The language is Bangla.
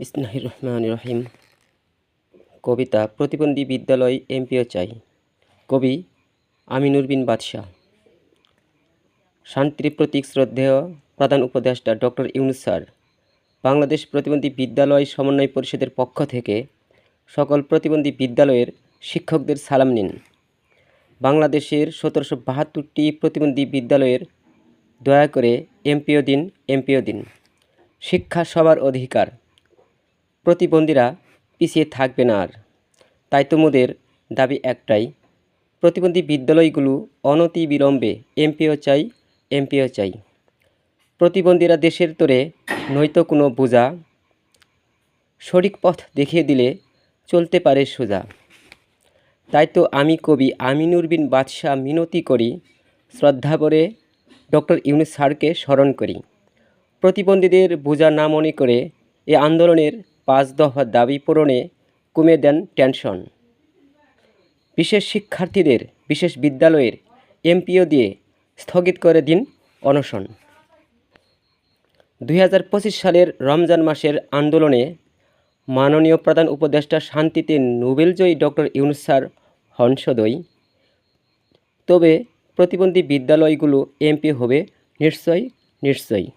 বিসমিল্লাহির রহমানির রহিম। কবিতা প্রতিবন্ধী বিদ্যালয় এমপিও চাই। কবি আমিনুর বিন বাদশাহ। শান্তির প্রতীক শ্রদ্ধেয় প্রধান উপদেষ্টা ডক্টর ইউনূস স্যার বাংলাদেশ প্রতিবন্ধী বিদ্যালয় সমন্বয় পরিষদের পক্ষ থেকে সকল প্রতিবন্ধী বিদ্যালয়ের শিক্ষকদের সালাম নিন। বাংলাদেশের ১৭৭২টি প্রতিবন্ধী বিদ্যালয়ের দয়া করে এমপিও দিন, এমপিও দিন। শিক্ষা সবার অধিকার, প্রতিবন্ধীরা পিছিয়ে থাকবে না আর। তাই তোমাদের দাবি একটাই, প্রতিবন্ধী বিদ্যালয়গুলো অনতিবিলম্বে এমপিও চাই, এমপিও চাই। প্রতিবন্ধীরা দেশের তরে নয়তো কোনো বোঝা, সঠিক পথ দেখিয়ে দিলে চলতে পারে সোজা। তাই তো আমি কবি আমিনুর বিন বাদশাহ মিনতি করি, শ্রদ্ধাভরে ডক্টর ইউনূস স্যারকে স্মরণ করি। প্রতিবন্ধীদের বোঝা না মনে করে এ আন্দোলনের ৫ দফা দাবি পূরণে কমিয়ে দেন টেনশন। বিশেষ শিক্ষার্থীদের বিশেষ বিদ্যালয়ের এমপিও দিয়ে স্থগিত করে দিন অনশন। ২০২৫ সালের রমজান মাসের আন্দোলনে মাননীয় প্রধান উপদেষ্টা শান্তিতে নোবেলজয়ী ডক্টর ইউনূস স্যার হন সদয়। তবে প্রতিবন্ধী বিদ্যালয়গুলো এমপি হবে নিশ্চয়ই, নিশ্চয়ই।